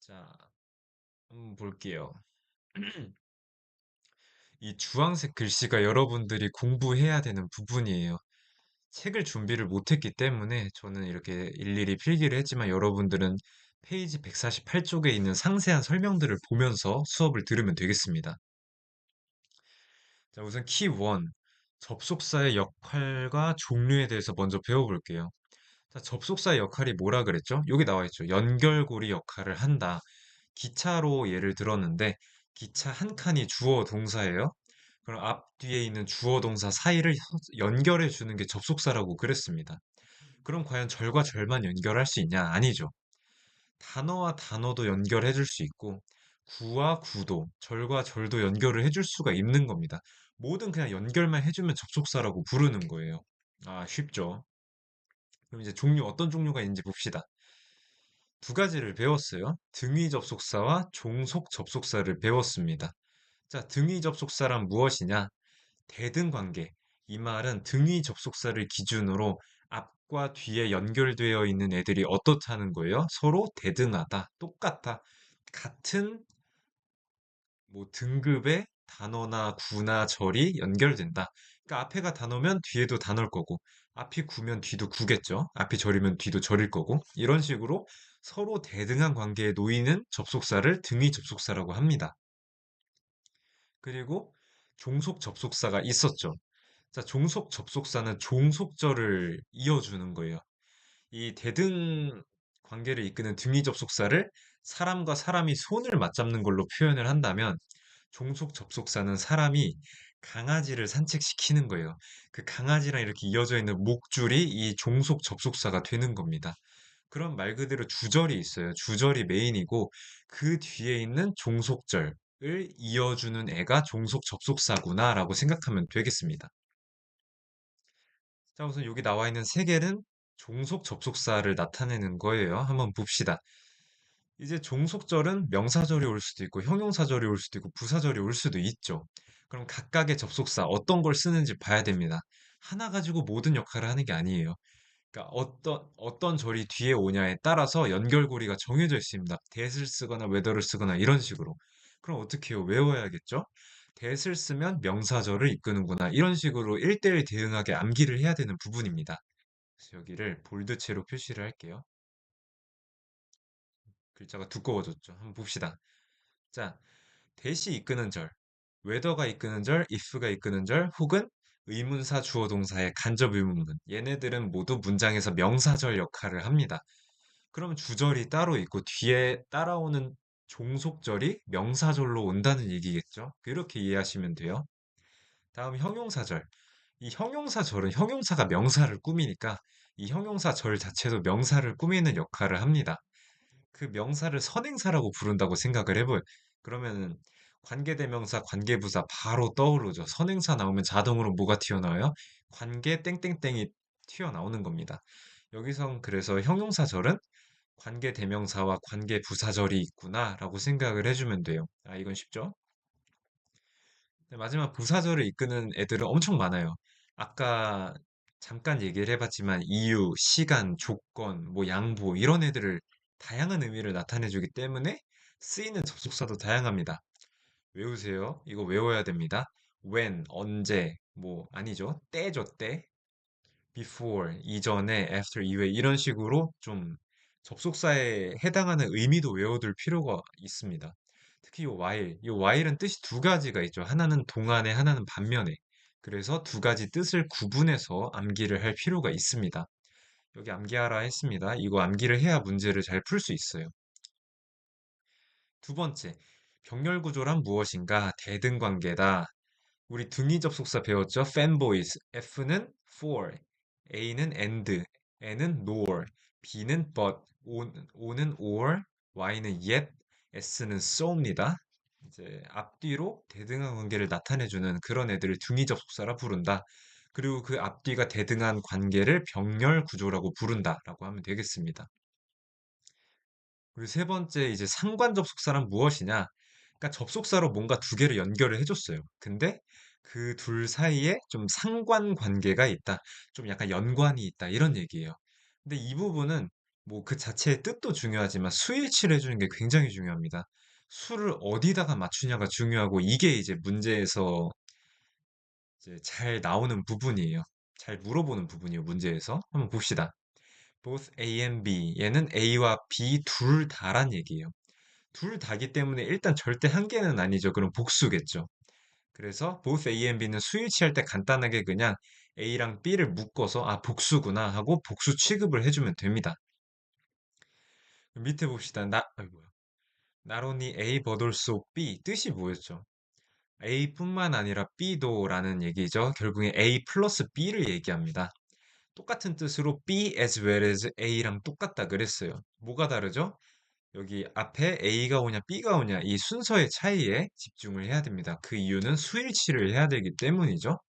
자, 한번 볼게요. 이 주황색 글씨가 여러분들이 공부해야 되는 부분이에요. 책을 준비를 못했기 때문에 저는 이렇게 일일이 필기를 했지만 여러분들은 페이지 148쪽에 있는 상세한 설명들을 보면서 수업을 들으면 되겠습니다. 자, 우선 키 1, 접속사의 역할과 종류에 대해서 먼저 배워볼게요. 자, 접속사의 역할이 뭐라 그랬죠? 여기 나와 있죠. 연결고리 역할을 한다. 기차로 예를 들었는데 기차 한 칸이 주어 동사예요. 그럼 앞뒤에 있는 주어 동사 사이를 연결해 주는 게 접속사라고 그랬습니다. 그럼 과연 절과 절만 연결할 수 있냐? 아니죠. 단어와 단어도 연결해 줄 수 있고 구와 구도, 절과 절도 연결을 해줄 수가 있는 겁니다. 뭐든 그냥 연결만 해주면 접속사라고 부르는 거예요. 아, 쉽죠? 그럼 이제 종류 어떤 종류가 있는지 봅시다. 두 가지를 배웠어요. 등위 접속사와 종속 접속사를 배웠습니다. 자, 등위 접속사란 무엇이냐? 대등 관계. 이 말은 등위 접속사를 기준으로 앞과 뒤에 연결되어 있는 애들이 어떻다는 거예요? 서로 대등하다, 똑같다, 같은 뭐 등급의 단어나 구나 절이 연결된다. 그러니까 앞에가 단어면 뒤에도 단어일 거고, 앞이 구면 뒤도 구겠죠. 앞이 절이면 뒤도 절일 거고, 이런 식으로 서로 대등한 관계에 놓이는 접속사를 등위 접속사라고 합니다. 그리고 종속 접속사가 있었죠. 자, 종속 접속사는 종속절을 이어주는 거예요. 이 대등 관계를 이끄는 등위 접속사를 사람과 사람이 손을 맞잡는 걸로 표현을 한다면 종속 접속사는 사람이 강아지를 산책시키는 거예요. 그 강아지랑 이렇게 이어져 있는 목줄이 이 종속 접속사가 되는 겁니다. 그럼 말 그대로 주절이 있어요. 주절이 메인이고 그 뒤에 있는 종속절을 이어주는 애가 종속 접속사구나라고 생각하면 되겠습니다. 자, 우선 여기 나와 있는 세 개는 종속 접속사를 나타내는 거예요. 한번 봅시다. 이제 종속절은 명사절이 올 수도 있고 형용사절이 올 수도 있고 부사절이 올 수도 있죠. 그럼 각각의 접속사 어떤 걸 쓰는지 봐야 됩니다. 하나 가지고 모든 역할을 하는 게 아니에요. 그러니까 어떤 절이 뒤에 오냐에 따라서 연결고리가 정해져 있습니다. that을 쓰거나 whether를 쓰거나 이런 식으로. 그럼 어떻게 해요? 외워야겠죠? that을 쓰면 명사절을 이끄는구나. 이런 식으로 1대1 대응하게 암기를 해야 되는 부분입니다. 그래서 여기를 볼드체로 표시를 할게요. 글자가 두꺼워졌죠. 한번 봅시다. 자, 대시 이끄는 절, whether가 이끄는 절, if가 이끄는 절, 혹은 의문사 주어 동사의 간접 의문문. 얘네들은 모두 문장에서 명사절 역할을 합니다. 그럼 주절이 따로 있고 뒤에 따라오는 종속절이 명사절로 온다는 얘기겠죠? 그렇게 이해하시면 돼요. 다음 형용사절. 이 형용사절은 형용사가 명사를 꾸미니까 이 형용사절 자체도 명사를 꾸미는 역할을 합니다. 그 명사를 선행사라고 부른다고 생각을 해봐요. 그러면은 관계대명사, 관계부사 바로 떠오르죠. 선행사 나오면 자동으로 뭐가 튀어나와요? 관계 땡땡땡이 튀어나오는 겁니다. 여기선 그래서 형용사절은 관계대명사와 관계부사절이 있구나라고 생각을 해주면 돼요. 아, 이건 쉽죠? 네, 마지막 부사절을 이끄는 애들은 엄청 많아요. 아까 잠깐 얘기를 해봤지만 이유, 시간, 조건, 뭐 양보 이런 애들을 다양한 의미를 나타내주기 때문에 쓰이는 접속사도 다양합니다. 외우세요. 이거 외워야 됩니다. when, 언제, 뭐 아니죠. 때죠, 때. before, 이전에, after, 이후에 이런 식으로 좀 접속사에 해당하는 의미도 외워둘 필요가 있습니다. 특히 이 while은 뜻이 두 가지가 있죠. 하나는 동안에, 하나는 반면에. 그래서 두 가지 뜻을 구분해서 암기를 할 필요가 있습니다. 여기 암기하라 했습니다. 이거 암기를 해야 문제를 잘 풀 수 있어요. 두 번째, 병렬 구조란 무엇인가? 대등 관계다. 우리 등위 접속사 배웠죠? fanboys. F는 for, A는 and, N은 nor, B는 but, O는 or, Y는 yet, S는 so입니다. 이제 앞뒤로 대등한 관계를 나타내주는 그런 애들을 등위 접속사라 부른다. 그리고 그 앞뒤가 대등한 관계를 병렬 구조라고 부른다라고 하면 되겠습니다. 그리고 세 번째 이제 상관 접속사란 무엇이냐? 그러니까 접속사로 뭔가 두 개를 연결을 해줬어요. 근데 그 둘 사이에 좀 상관 관계가 있다. 좀 약간 연관이 있다. 이런 얘기예요. 근데 이 부분은 뭐 그 자체의 뜻도 중요하지만 수일치를 해주는 게 굉장히 중요합니다. 수를 어디다가 맞추냐가 중요하고 이게 이제 문제에서 이제 잘 나오는 부분이에요. 잘 물어보는 부분이에요, 문제에서. 한번 봅시다. both A and B. 얘는 A와 B 둘 다란 얘기예요. 둘 다기 때문에 일단 절대 한 개는 아니죠. 그럼 복수겠죠. 그래서 both A and B는 수일치할 때 간단하게 그냥 A랑 B를 묶어서 아 복수구나 하고 복수 취급을 해주면 됩니다. 밑에 봅시다. 뭐야. Not only A but also B 뜻이 뭐였죠? A뿐만 아니라 B도라는 얘기죠. 결국에 A 플러스 B를 얘기합니다. 똑같은 뜻으로 B as well as A랑 똑같다 그랬어요. 뭐가 다르죠? 여기 앞에 A가 오냐 B가 오냐 이 순서의 차이에 집중을 해야 됩니다. 그 이유는 수일치를 해야 되기 때문이죠.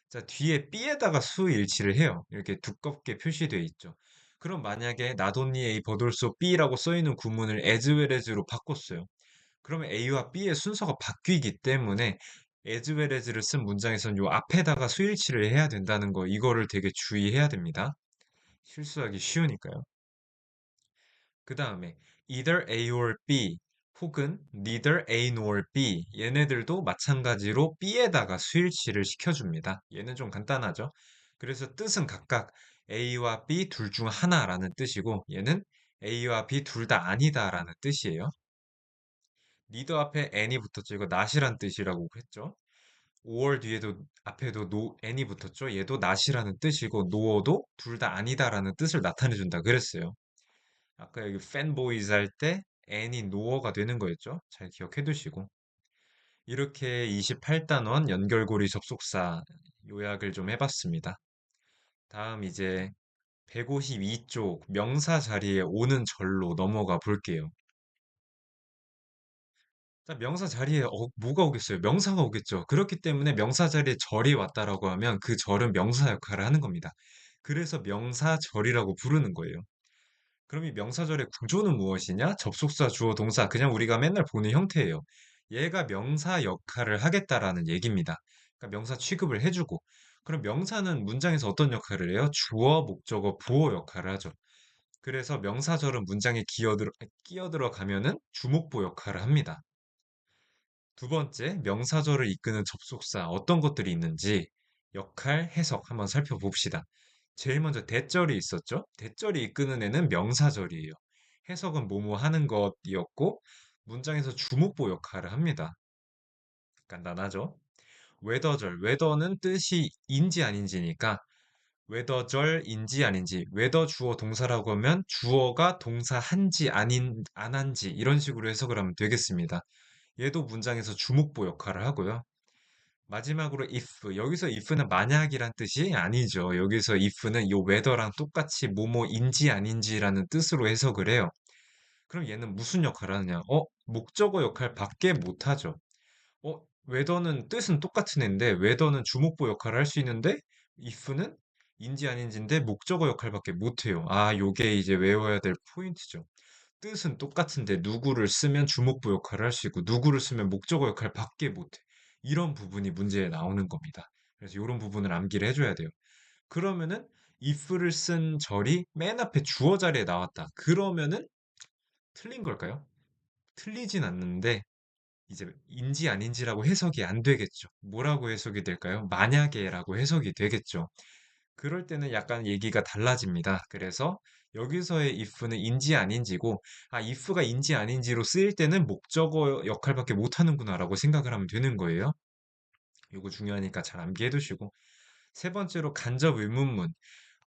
자, 뒤에 B에다가 수일치를 해요. 이렇게 두껍게 표시되어 있죠. 그럼 만약에 not only A but also B라고 써있는 구문을 as well as로 바꿨어요. 그러면 A와 B의 순서가 바뀌기 때문에 as well as를 쓴 문장에서는 요 앞에다가 수일치를 해야 된다는 거 이거를 되게 주의해야 됩니다. 실수하기 쉬우니까요. 그 다음에 either A or B 혹은 neither A nor B 얘네들도 마찬가지로 B에다가 수일치를 시켜줍니다. 얘는 좀 간단하죠. 그래서 뜻은 각각 A와 B 둘 중 하나라는 뜻이고 얘는 A와 B 둘 다 아니다라는 뜻이에요. neither 앞에 n이 붙었죠. 이거 not이란 뜻이라고 했죠. or 뒤에도 앞에도 n이 붙었죠. 얘도 not이라는 뜻이고 nor도 둘 다 아니다라는 뜻을 나타내준다 그랬어요. 아까 여기 fanboys 할 때 n이 no어가 되는 거였죠. 잘 기억해 두시고. 이렇게 28단원 연결고리 접속사 요약을 좀 해봤습니다. 다음 이제 152쪽 명사 자리에 오는 절로 넘어가 볼게요. 자, 명사 자리에 뭐가 오겠어요? 명사가 오겠죠. 그렇기 때문에 명사 자리에 절이 왔다라고 하면 그 절은 명사 역할을 하는 겁니다. 그래서 명사절이라고 부르는 거예요. 그럼 이 명사절의 구조는 무엇이냐? 접속사, 주어, 동사, 그냥 우리가 맨날 보는 형태예요. 얘가 명사 역할을 하겠다라는 얘기입니다. 그러니까 명사 취급을 해주고, 그럼 명사는 문장에서 어떤 역할을 해요? 주어, 목적어, 보어 역할을 하죠. 그래서 명사절은 문장에 끼어들어 가면은 주목보 역할을 합니다. 두 번째, 명사절을 이끄는 접속사 어떤 것들이 있는지 역할, 해석 한번 살펴봅시다. 제일 먼저 대절이 있었죠? 대절이 이끄는 애는 명사절이에요. 해석은 뭐뭐 하는 것이었고 문장에서 주목보 역할을 합니다. 간단하죠? 웨더절, 웨더는 뜻이 인지 아닌지니까 웨더절인지 아닌지, 웨더 주어 동사라고 하면 주어가 동사 한지 아닌 안 한지 이런 식으로 해석을 하면 되겠습니다. 얘도 문장에서 주목보 역할을 하고요. 마지막으로 if. 여기서 if는 만약이란 뜻이 아니죠. 여기서 if는 요 whether랑 똑같이 뭐뭐인지 아닌지라는 뜻으로 해석을 해요. 그럼 얘는 무슨 역할을 하느냐? 목적어 역할밖에 못하죠. whether는 뜻은 똑같은 애인데 whether는 주목보 역할을 할 수 있는데 if는 인지 아닌지인데 목적어 역할밖에 못해요. 아, 요게 이제 외워야 될 포인트죠. 뜻은 똑같은데 누구를 쓰면 주목부 역할을 할 수 있고 누구를 쓰면 목적어 역할밖에 못해. 이런 부분이 문제에 나오는 겁니다. 그래서 이런 부분을 암기를 해줘야 돼요. 그러면은 if를 쓴 절이 맨 앞에 주어 자리에 나왔다. 그러면은 틀린 걸까요? 틀리진 않는데 이제 인지 아닌지라고 해석이 안 되겠죠. 뭐라고 해석이 될까요? 만약에라고 해석이 되겠죠. 그럴 때는 약간 얘기가 달라집니다. 그래서 여기서의 if는 인지 아닌지고, 아, if가 인지 아닌지로 쓰일 때는 목적어 역할밖에 못하는구나라고 생각을 하면 되는 거예요. 이거 중요하니까 잘 암기해 두시고. 세 번째로 간접 의문문.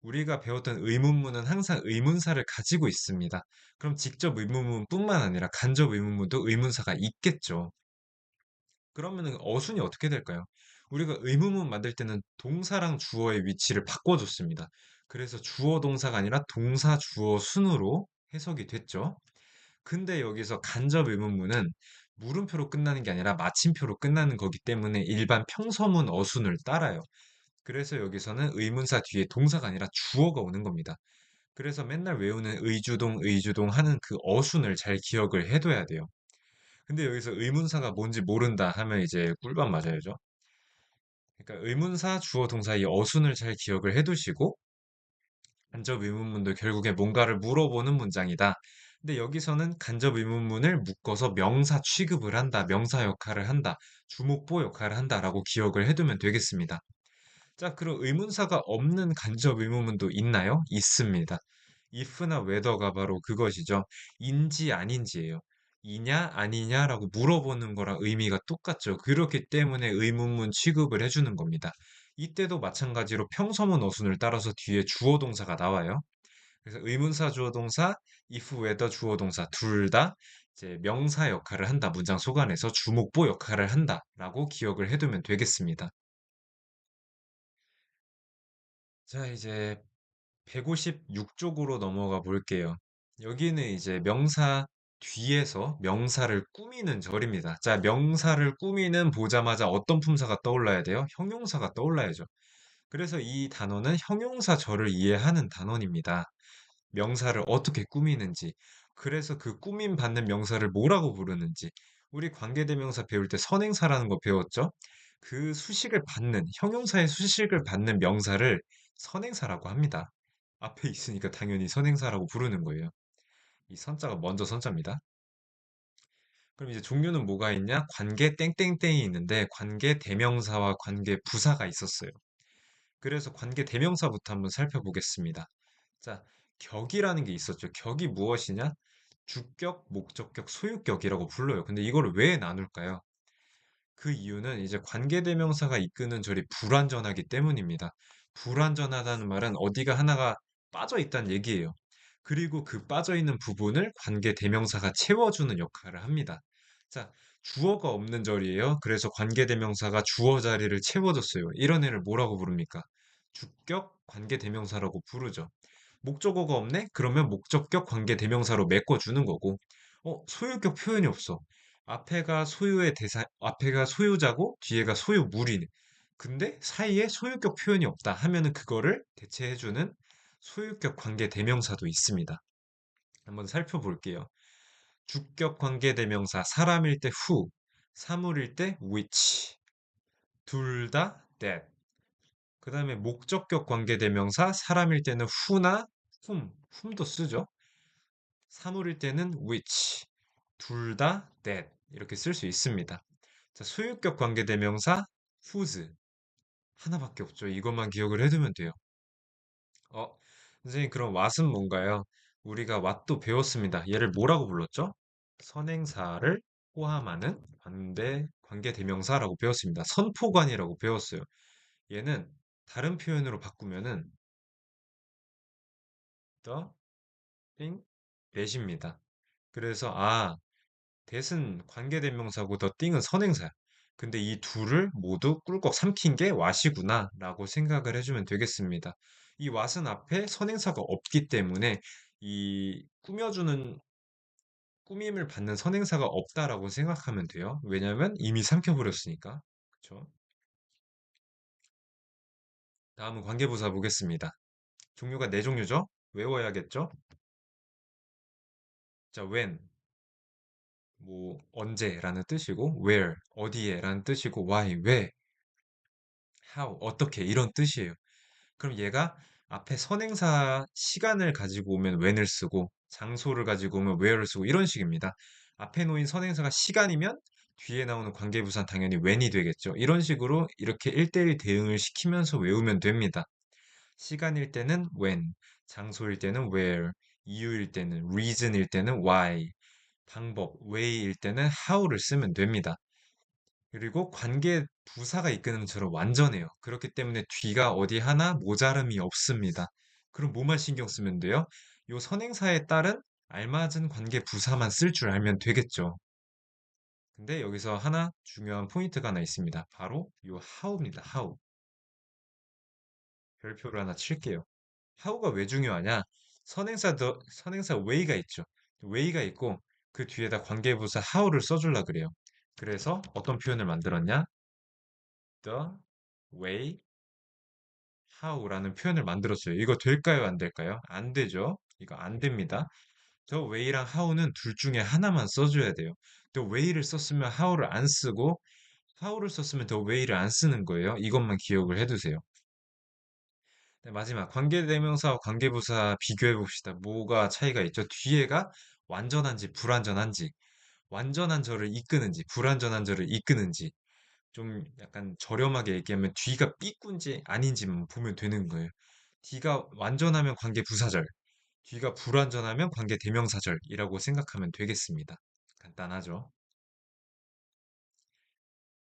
우리가 배웠던 의문문은 항상 의문사를 가지고 있습니다. 그럼 직접 의문문뿐만 아니라 간접 의문문도 의문사가 있겠죠. 그러면은 어순이 어떻게 될까요? 우리가 의문문 만들 때는 동사랑 주어의 위치를 바꿔줬습니다. 그래서 주어 동사가 아니라 동사 주어 순으로 해석이 됐죠. 근데 여기서 간접 의문문은 물음표로 끝나는 게 아니라 마침표로 끝나는 거기 때문에 일반 평서문 어순을 따라요. 그래서 여기서는 의문사 뒤에 동사가 아니라 주어가 오는 겁니다. 그래서 맨날 외우는 의주동 하는 그 어순을 잘 기억을 해둬야 돼요. 근데 여기서 의문사가 뭔지 모른다 하면 이제 꿀밤 맞아야죠. 그러니까 의문사, 주어, 동사 이 어순을 잘 기억을 해두시고 간접 의문문도 결국에 뭔가를 물어보는 문장이다. 근데 여기서는 간접 의문문을 묶어서 명사 취급을 한다, 명사 역할을 한다, 주목보 역할을 한다라고 기억을 해두면 되겠습니다. 자, 그럼 의문사가 없는 간접 의문문도 있나요? 있습니다. if나 whether가 바로 그것이죠. 인지 아닌지예요. 이냐 아니냐라고 물어보는 거랑 의미가 똑같죠. 그렇기 때문에 의문문 취급을 해주는 겁니다. 이때도 마찬가지로 평서문 어순을 따라서 뒤에 주어 동사가 나와요. 그래서 의문사 주어 동사, if, whether 주어 동사 둘 다 이제 명사 역할을 한다. 문장 속안에서 주목보 역할을 한다라고 기억을 해두면 되겠습니다. 자, 이제 156쪽으로 넘어가 볼게요. 여기는 이제 명사 뒤에서 명사를 꾸미는 절입니다. 자, 명사를 꾸미는 보자마자 어떤 품사가 떠올라야 돼요? 형용사가 떠올라야죠. 그래서 이 단어는 형용사절을 이해하는 단원입니다. 명사를 어떻게 꾸미는지, 그래서 그 꾸밈 받는 명사를 뭐라고 부르는지, 우리 관계대명사 배울 때 선행사라는 거 배웠죠? 그 수식을 받는, 형용사의 수식을 받는 명사를 선행사라고 합니다. 앞에 있으니까 당연히 선행사라고 부르는 거예요. 이 선자가 먼저 선자입니다. 그럼 이제 종류는 뭐가 있냐? 관계 땡땡땡이 있는데 관계 대명사와 관계 부사가 있었어요. 그래서 관계 대명사부터 한번 살펴보겠습니다. 자, 격이라는 게 있었죠. 격이 무엇이냐? 주격, 목적격, 소유격이라고 불러요. 근데 이걸 왜 나눌까요? 그 이유는 이제 관계대명사가 이끄는 절이 불완전하기 때문입니다. 불완전하다는 말은 어디가 하나가 빠져 있다는 얘기예요. 그리고 그 빠져 있는 부분을 관계대명사가 채워주는 역할을 합니다. 자, 주어가 없는 절이에요. 그래서 관계대명사가 주어 자리를 채워줬어요. 이런 애를 뭐라고 부릅니까? 주격 관계대명사라고 부르죠. 목적어가 없네? 그러면 목적격 관계대명사로 메꿔주는 거고, 소유격 표현이 없어. 앞에가 소유자고 뒤에가 소유물이네. 근데 사이에 소유격 표현이 없다 하면은 그거를 대체해주는 소유격 관계 대명사도 있습니다. 한번 살펴볼게요. 주격 관계 대명사 사람일 때 who, 사물일 때 which, 둘 다 that. 그 다음에 목적격 관계 대명사 사람일 때는 who나 whom도 쓰죠. 사물일 때는 which, 둘 다 that 이렇게 쓸 수 있습니다. 자, 소유격 관계대명사 whose 하나밖에 없죠. 이것만 기억을 해두면 돼요. 어, 선생님 그럼 what은 뭔가요? 우리가 what도 배웠습니다. 얘를 뭐라고 불렀죠? 선행사를 포함하는 관계대명사라고 배웠습니다. 선포관이라고 배웠어요. 얘는 다른 표현으로 바꾸면은 the thing that입니다. 그래서 that은 관계대명사고 the thing은 선행사야. 근데 이 둘을 모두 꿀꺽 삼킨 게 what이구나 라고 생각을 해주면 되겠습니다. 이 what은 앞에 선행사가 없기 때문에 이 꾸밈을 받는 선행사가 없다라고 생각하면 돼요. 왜냐면 이미 삼켜버렸으니까. 그쵸? 다음은 관계부사 보겠습니다. 종류가 네 종류죠? 외워야겠죠? 자, when, 뭐 언제라는 뜻이고, where, 어디에라는 뜻이고, why, 왜, how, 어떻게 이런 뜻이에요. 그럼 얘가 앞에 선행사 시간을 가지고 오면 when을 쓰고 장소를 가지고 오면 where를 쓰고 이런 식입니다. 앞에 놓인 선행사가 시간이면 뒤에 나오는 관계부사는 당연히 when이 되겠죠. 이런 식으로 이렇게 1대1 대응을 시키면서 외우면 됩니다. 시간일 때는 when, 장소일 때는 where, 이유일 때는 reason일 때는 why, 방법, way일 때는 how를 쓰면 됩니다. 그리고 관계 부사가 이끄는 저는 완전해요. 그렇기 때문에 뒤가 어디 하나 모자름이 없습니다. 그럼 뭐만 신경 쓰면 돼요? 요 선행사에 따른 알맞은 관계 부사만 쓸 줄 알면 되겠죠. 근데 여기서 하나 중요한 포인트가 하나 있습니다. 바로 요 how입니다. how. 별표를 하나 칠게요. how가 왜 중요하냐? 선행사 way가 있죠. way가 있고 그 뒤에다 관계부사 how를 써줄라 그래요. 그래서 어떤 표현을 만들었냐? The way how라는 표현을 만들었어요. 이거 될까요? 안 될까요? 안 되죠. 이거 안 됩니다. The way랑 how는 둘 중에 하나만 써줘야 돼요. The way를 썼으면 how를 안 쓰고 how를 썼으면 the way를 안 쓰는 거예요. 이것만 기억을 해두세요. 네, 마지막 관계대명사와 관계부사 비교해 봅시다. 뭐가 차이가 있죠? 뒤에가 완전한지 불완전한지, 완전한 절을 이끄는지 불완전한 절을 이끄는지, 좀 약간 저렴하게 얘기하면 뒤가 삐꾼지 아닌지만 보면 되는 거예요. 뒤가 완전하면 관계부사절, 뒤가 불완전하면 관계대명사절이라고 생각하면 되겠습니다. 간단하죠?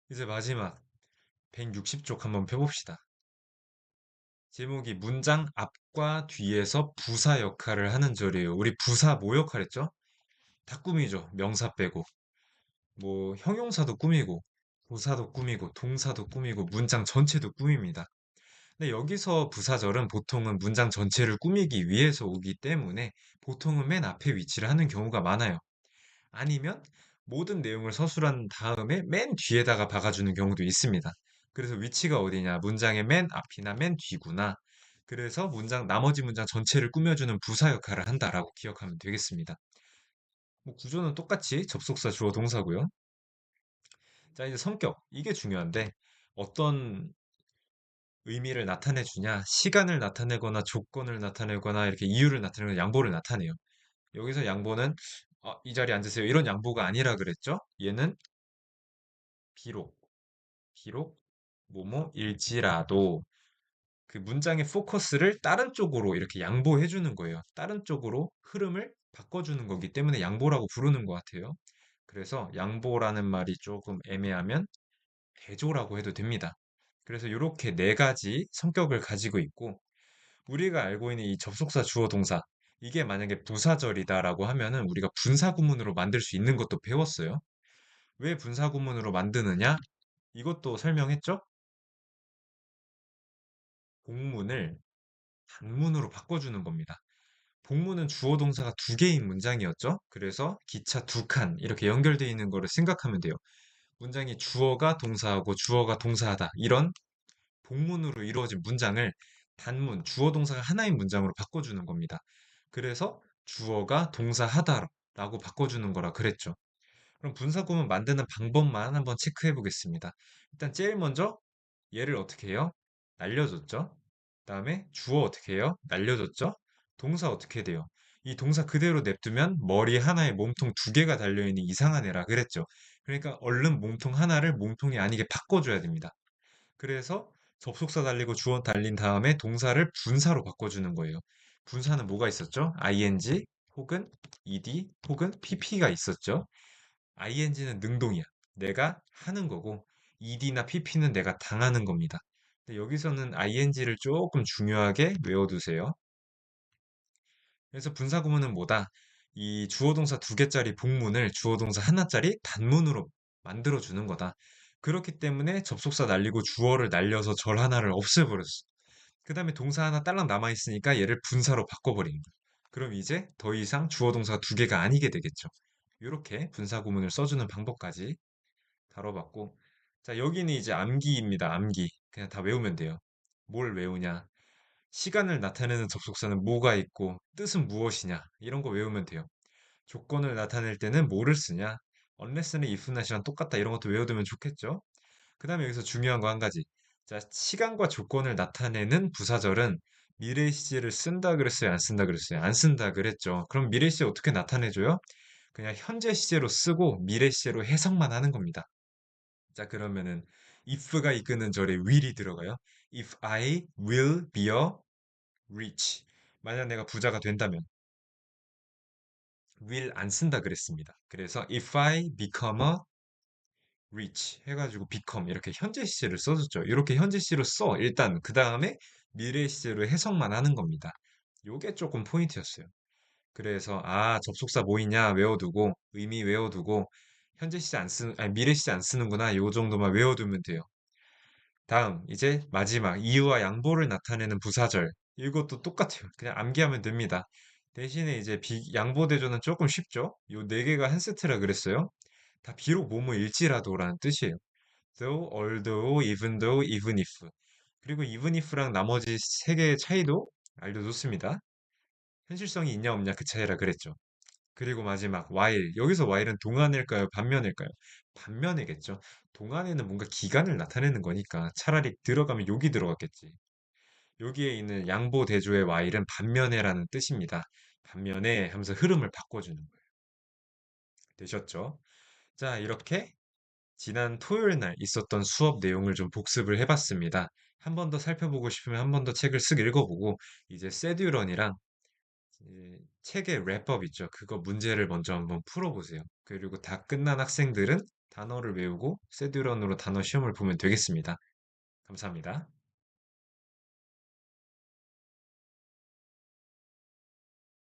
이제 마지막 160쪽 한번 펴봅시다. 제목이 문장 앞과 뒤에서 부사 역할을 하는 절이에요. 우리 부사 뭐 역할했죠? 다 꾸미죠. 명사 빼고. 뭐 형용사도 꾸미고, 부사도 꾸미고, 동사도 꾸미고, 문장 전체도 꾸밉니다. 근데 여기서 부사절은 보통은 문장 전체를 꾸미기 위해서 오기 때문에 보통은 맨 앞에 위치를 하는 경우가 많아요. 아니면 모든 내용을 서술한 다음에 맨 뒤에다가 박아주는 경우도 있습니다. 그래서 위치가 어디냐? 문장의 맨 앞이나 맨 뒤구나. 그래서 나머지 문장 전체를 꾸며주는 부사 역할을 한다라고 기억하면 되겠습니다. 뭐 구조는 똑같이 접속사 주어 동사고요. 자, 이제 성격. 이게 중요한데 어떤 의미를 나타내 주냐? 시간을 나타내거나 조건을 나타내거나 이렇게 이유를 나타내거나 양보를 나타내요. 여기서 양보는 이 자리에 앉으세요. 이런 양보가 아니라 그랬죠? 얘는 비록 비록 뭐뭐일지라도 그 문장의 포커스를 다른 쪽으로 이렇게 양보해 주는 거예요. 다른 쪽으로 흐름을 바꿔주는 거기 때문에 양보라고 부르는 것 같아요. 그래서 양보라는 말이 조금 애매하면 대조라고 해도 됩니다. 그래서 이렇게 네 가지 성격을 가지고 있고 우리가 알고 있는 이 접속사 주어 동사 이게 만약에 부사절이다라고 하면은 우리가 분사 구문으로 만들 수 있는 것도 배웠어요. 왜 분사 구문으로 만드느냐? 이것도 설명했죠? 복문을 단문으로 바꿔주는 겁니다. 복문은 주어 동사가 두 개인 문장이었죠. 그래서 기차 두 칸 이렇게 연결되어 있는 거를 생각하면 돼요. 문장이 주어가 동사하고 주어가 동사하다 이런 복문으로 이루어진 문장을 단문 주어 동사가 하나인 문장으로 바꿔주는 겁니다. 그래서 주어가 동사하다라고 바꿔주는 거라 그랬죠. 그럼 분사구문 만드는 방법만 한번 체크해 보겠습니다. 일단 제일 먼저 얘를 어떻게 해요? 날려줬죠? 그다음에 주어 어떻게 해요? 날려줬죠? 동사 어떻게 돼요? 이 동사 그대로 냅두면 머리 하나에 몸통 두 개가 달려있는 이상한 애라 그랬죠. 그러니까 얼른 몸통 하나를 몸통이 아니게 바꿔줘야 됩니다. 그래서 접속사 달리고 주어 달린 다음에 동사를 분사로 바꿔주는 거예요. 분사는 뭐가 있었죠? ing 혹은 ed 혹은 pp가 있었죠. ing는 능동이야. 내가 하는 거고 ed나 pp는 내가 당하는 겁니다. 근데 여기서는 ing를 조금 중요하게 외워두세요. 그래서 분사 구문은 뭐다? 이 주어 동사 두 개짜리 복문을 주어 동사 하나짜리 단문으로 만들어 주는 거다. 그렇기 때문에 접속사 날리고 주어를 날려서 절 하나를 없애버렸어. 그 다음에 동사 하나 딸랑 남아있으니까 얘를 분사로 바꿔버린 거야. 그럼 이제 더 이상 주어 동사 두 개가 아니게 되겠죠. 이렇게 분사 구문을 써주는 방법까지 다뤄봤고, 자, 여기는 이제 암기입니다. 암기. 그냥 다 외우면 돼요. 뭘 외우냐? 시간을 나타내는 접속사는 뭐가 있고, 뜻은 무엇이냐? 이런 거 외우면 돼요. 조건을 나타낼 때는 뭐를 쓰냐? unless는 if not이랑 똑같다. 이런 것도 외워두면 좋겠죠? 그 다음에 여기서 중요한 거 한 가지. 자, 시간과 조건을 나타내는 부사절은 미래 시제를 쓴다 그랬어요? 안 쓴다 그랬어요? 안 쓴다 그랬죠. 그럼 미래 시제 어떻게 나타내줘요? 그냥 현재 시제로 쓰고 미래 시제로 해석만 하는 겁니다. 자, 그러면은 if가 이끄는 절에 will이 들어가요. If I will be a rich. 만약 내가 부자가 된다면 will 안 쓴다 그랬습니다. 그래서 if I become a rich 해가지고 become 이렇게 현재 시제를 써줬죠. 이렇게 현재 시제로 써. 일단 그 다음에 미래 시제로 해석만 하는 겁니다. 요게 조금 포인트였어요. 그래서 접속사 뭐 있냐 외워두고 의미 외워두고 현재 시제 안 쓰는 아니 미래 시제 안 쓰는구나 요 정도만 외워두면 돼요. 다음, 이제 마지막, 이유와 양보를 나타내는 부사절. 이것도 똑같아요. 그냥 암기하면 됩니다. 대신에 이제 양보대조는 조금 쉽죠? 요 네 개가 한 세트라 그랬어요. 다 비록 뭐뭐일지라도라는 뜻이에요. though, although, even though, even if. 그리고 even if랑 나머지 세 개의 차이도 알려줬습니다. 현실성이 있냐 없냐 그 차이라 그랬죠. 그리고 마지막 while. 여기서 while은 동안일까요? 반면일까요? 반면이겠죠. 동안에는 뭔가 기간을 나타내는 거니까 차라리 들어가면 여기 들어갔겠지. 여기에 있는 양보대조의 Y는 반면에라는 뜻입니다. 반면에 하면서 흐름을 바꿔주는 거예요. 되셨죠? 자, 이렇게 지난 토요일 날 있었던 수업 내용을 좀 복습을 해봤습니다. 한 번 더 살펴보고 싶으면 한 번 더 책을 쓱 읽어보고 이제 세듀런이랑 책의 랩업 있죠. 그거 문제를 먼저 한번 풀어보세요. 그리고 다 끝난 학생들은 단어를 외우고 세듀런으로 단어 시험을 보면 되겠습니다. 감사합니다.